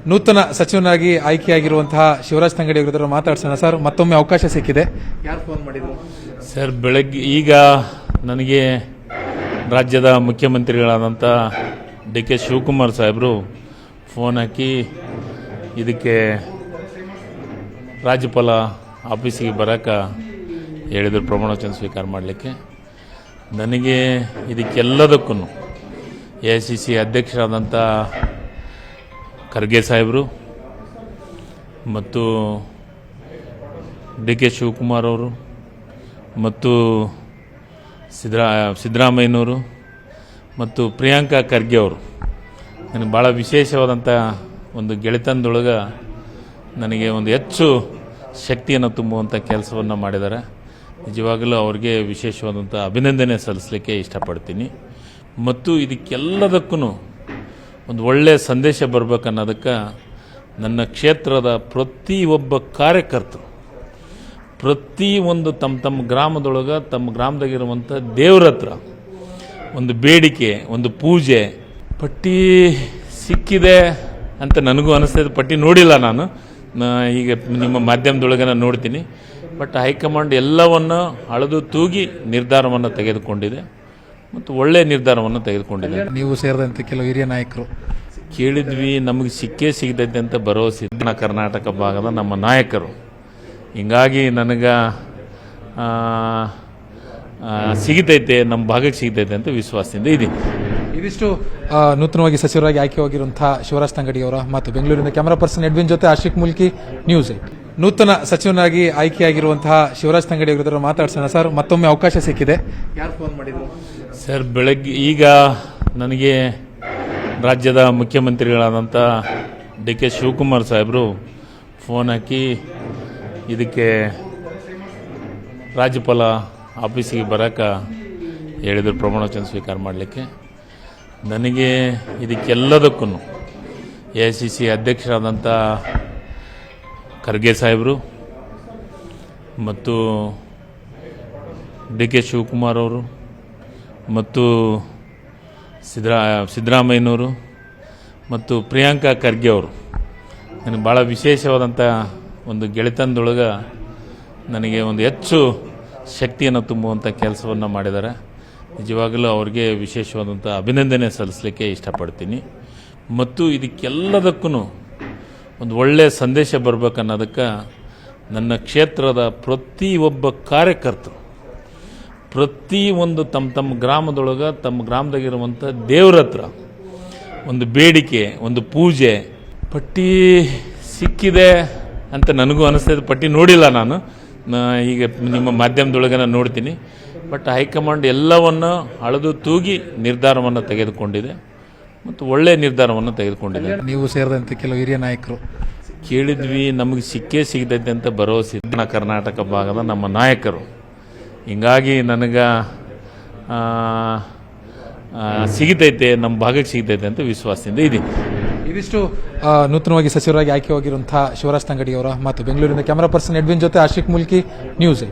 ನೂತನ ಸಚಿವನಾಗಿ ಆಯ್ಕೆಯಾಗಿರುವಂತಹ ಶಿವರಾಜ್ ತಂಗಡಿ ಅವರ ಮಾತಾಡ್ಸೋಣ ಸರ್. ಮತ್ತೊಮ್ಮೆ ಅವಕಾಶ ಸಿಕ್ಕಿದೆ. ಯಾರು ಫೋನ್ ಮಾಡಿದ್ರು ಸರ್? ಬೆಳಗ್ಗೆ ಈಗ ನನಗೆ ರಾಜ್ಯದ ಮುಖ್ಯಮಂತ್ರಿಗಳಾದಂಥ ಡಿ.ಕೆ. ಶಿವಕುಮಾರ್ ಸಾಹೇಬರು ಫೋನ್ ಹಾಕಿ ಇದಕ್ಕೆ ರಾಜ್ಯಪಾಲ ಆಫೀಸಿಗೆ ಬರೋಕ್ಕೆ ಹೇಳಿದರು, ಪ್ರಮಾಣ ವಚನ ಸ್ವೀಕಾರ ಮಾಡಲಿಕ್ಕೆ. ನನಗೆ ಇದಕ್ಕೆಲ್ಲದಕ್ಕೂ AICC ಅಧ್ಯಕ್ಷರಾದಂಥ ಖರ್ಗೆ ಸಾಹೇಬರು ಮತ್ತು ಡಿ.ಕೆ. ಶಿವಕುಮಾರ್ ಅವರು ಮತ್ತು ಸಿದ್ದರಾಮಯ್ಯನವರು ಮತ್ತು ಪ್ರಿಯಾಂಕಾ ಖರ್ಗೆ ಅವರು ನನಗೆ ಭಾಳ ವಿಶೇಷವಾದಂಥ ಒಂದು ಗೆಳೆತನದೊಳಗೆ ನನಗೆ ಒಂದು ಹೆಚ್ಚು ಶಕ್ತಿಯನ್ನು ತುಂಬುವಂಥ ಕೆಲಸವನ್ನು ಮಾಡಿದ್ದಾರೆ. ನಿಜವಾಗಲೂ ಅವ್ರಿಗೆ ವಿಶೇಷವಾದಂಥ ಅಭಿನಂದನೆ ಸಲ್ಲಿಸಲಿಕ್ಕೆ ಇಷ್ಟಪಡ್ತೀನಿ. ಮತ್ತು ಇದಕ್ಕೆಲ್ಲದಕ್ಕೂ ಒಂದು ಒಳ್ಳೆಯ ಸಂದೇಶ ಬರಬೇಕನ್ನೋದಕ್ಕೆ ನನ್ನ ಕ್ಷೇತ್ರದ ಪ್ರತಿಯೊಬ್ಬ ಕಾರ್ಯಕರ್ತರು ಪ್ರತಿಯೊಂದು ತಮ್ಮ ಗ್ರಾಮದೊಳಗೆ ತಮ್ಮ ಗ್ರಾಮದಾಗಿರುವಂಥ ದೇವ್ರ ಹತ್ರ ಒಂದು ಬೇಡಿಕೆ, ಒಂದು ಪೂಜೆ ಪಟ್ಟಿ ಸಿಕ್ಕಿದೆ ಅಂತ ನನಗೂ ಅನಿಸ್ತಿದೆ. ಪಟ್ಟಿ ನೋಡಿಲ್ಲ ನಾನು, ಈಗ ನಿಮ್ಮ ಮಾಧ್ಯಮದೊಳಗೆ ನಾನು ನೋಡ್ತೀನಿ. ಬಟ್ ಹೈಕಮಾಂಡ್ ಎಲ್ಲವನ್ನು ಅಳೆದು ತೂಗಿ ನಿರ್ಧಾರವನ್ನು ತೆಗೆದುಕೊಂಡಿದೆ ಮತ್ತು ಒಳ್ಳೆಯ ನಿರ್ಧಾರವನ್ನು ತೆಗೆದುಕೊಂಡಿದೆ. ನೀವು ಸೇರಿದಂತೆ ಕೆಲವು ಹಿರಿಯ ನಾಯಕರು ಕೇಳಿದ್ವಿ, ನಮಗೆ ಸಿಕ್ಕೇ ಸಿಗತೈತೆ ಅಂತ ಭರವಸೆ ಇದ್ದ ಕರ್ನಾಟಕ ಭಾಗದ ನಮ್ಮ ನಾಯಕರು. ಹಿಂಗಾಗಿ ನನಗೆ ಸಿಗತೈತೆ, ನಮ್ಮ ಭಾಗಕ್ಕೆ ಸಿಗತೈತೆ ಅಂತ ವಿಶ್ವಾಸದಿಂದ ಇದೆ. ಇದಿಷ್ಟು ನೂತನವಾಗಿ ಸಚಿವರಾಗಿ ಆಯ್ಕೆಯಾಗಿರುವಂತಹ ಶಿವರಾಜ್ ತಂಗಡಿ ಅವರ ಮಾತು. ಬೆಂಗಳೂರಿನ ಕ್ಯಾಮರಾ ಪರ್ಸನ್ ಎಡ್ವಿನ್ ಜೊತೆ ಆಶಿಕ್ ಮುಲ್ಕಿ, ನ್ಯೂಸ್ 8. ನೂತನ ಸಚಿವನಾಗಿ ಆಯ್ಕೆಯಾಗಿರುವಂತಹ ಶಿವರಾಜ್ ತಂಗಡಿ ಅವರ ಮಾತಾಡ್ಸೋಣ ಸರ್. ಮತ್ತೊಮ್ಮೆ ಅವಕಾಶ ಸಿಕ್ಕಿದೆ. ಯಾರು ಫೋನ್ ಮಾಡಿದ್ರು ಸರ್? ಬೆಳಗ್ಗೆ ಈಗ ನನಗೆ ರಾಜ್ಯದ ಮುಖ್ಯಮಂತ್ರಿಗಳಾದಂಥ ಡಿ.ಕೆ. ಶಿವಕುಮಾರ್ ಸಾಹೇಬರು ಫೋನ್ ಹಾಕಿ ಇದಕ್ಕೆ ರಾಜ್ಯಪಾಲ ಆಫೀಸಿಗೆ ಬರೋಕ್ಕೆ ಹೇಳಿದರು, ಪ್ರಮಾಣ ವಚನ ಸ್ವೀಕಾರ ಮಾಡಲಿಕ್ಕೆ. ನನಗೆ ಇದಕ್ಕೆಲ್ಲದಕ್ಕೂ AICC ಅಧ್ಯಕ್ಷರಾದಂಥ ಖರ್ಗೆ ಸಾಹೇಬರು ಮತ್ತು ಡಿ.ಕೆ. ಶಿವಕುಮಾರ್ ಅವರು ಮತ್ತು ಸಿದ್ದರಾಮಯ್ಯನವರು ಮತ್ತು ಪ್ರಿಯಾಂಕಾ ಖರ್ಗೆ ಅವರು ನನಗೆ ಭಾಳ ವಿಶೇಷವಾದಂಥ ಒಂದು ಗೆಳೆತನದೊಳಗೆ ನನಗೆ ಒಂದು ಹೆಚ್ಚು ಶಕ್ತಿಯನ್ನು ತುಂಬುವಂಥ ಕೆಲಸವನ್ನು ಮಾಡಿದ್ದಾರೆ. ನಿಜವಾಗಲೂ ಅವ್ರಿಗೆ ವಿಶೇಷವಾದಂಥ ಅಭಿನಂದನೆ ಸಲ್ಲಿಸಲಿಕ್ಕೆ ಇಷ್ಟಪಡ್ತೀನಿ. ಮತ್ತು ಇದಕ್ಕೆಲ್ಲದಕ್ಕೂ ಒಂದು ಒಳ್ಳೆಯ ಸಂದೇಶ ಬರಬೇಕನ್ನೋದಕ್ಕೆ ನನ್ನ ಕ್ಷೇತ್ರದ ಪ್ರತಿಯೊಬ್ಬ ಕಾರ್ಯಕರ್ತರು ಪ್ರತಿಯೊಂದು ತಮ್ಮ ಗ್ರಾಮದೊಳಗೆ ತಮ್ಮ ಗ್ರಾಮದಾಗಿರುವಂಥ ದೇವ್ರ ಹತ್ರ ಒಂದು ಬೇಡಿಕೆ, ಒಂದು ಪೂಜೆ ಪಟ್ಟಿ ಸಿಕ್ಕಿದೆ ಅಂತ ನನಗೂ ಅನಿಸ್ತಿದೆ. ಪಟ್ಟಿ ನೋಡಿಲ್ಲ ನಾನು, ಈಗ ನಿಮ್ಮ ಮಾಧ್ಯಮದೊಳಗೆ ನಾನು ನೋಡ್ತೀನಿ. ಬಟ್ ಹೈಕಮಾಂಡ್ ಎಲ್ಲವನ್ನು ಅಳೆದು ತೂಗಿ ನಿರ್ಧಾರವನ್ನು ತೆಗೆದುಕೊಂಡಿದೆ ಮತ್ತು ಒಳ್ಳೆಯ ನಿರ್ಧಾರವನ್ನು ತೆಗೆದುಕೊಂಡಿದೆ. ನೀವು ಸೇರಿದಂತೆ ಕೆಲವು ಹಿರಿಯ ನಾಯಕರು ಕೇಳಿದ್ವಿ, ನಮಗೆ ಸಿಕ್ಕೇ ಸಿಗತೈತೆ ಅಂತ ಭರವಸೆ ಇದ್ದ ಕರ್ನಾಟಕ ಭಾಗದ ನಮ್ಮ ನಾಯಕರು. ಹಿಂಗಾಗಿ ನನಗೆ ಸಿಗತೈತೆ, ನಮ್ಮ ಭಾಗಕ್ಕೆ ಸಿಗತೈತೆ ಅಂತ ವಿಶ್ವಾಸದಿಂದ ಇದೆ. ಇದಿಷ್ಟು ನೂತನವಾಗಿ ಸಚಿವರಾಗಿ ಆಯ್ಕೆಯಾಗಿರುವಂತಹ ಶಿವರಾಜ್ ತಂಗಡಿ ಅವರ ಮಾತು. ಬೆಂಗಳೂರಿನ ಕ್ಯಾಮರಾ ಪರ್ಸನ್ ಎಡ್ವಿನ್ ಜೊತೆ ಆಶಿಕ್ ಮುಲ್ಕಿ, ನ್ಯೂಸ್ 8.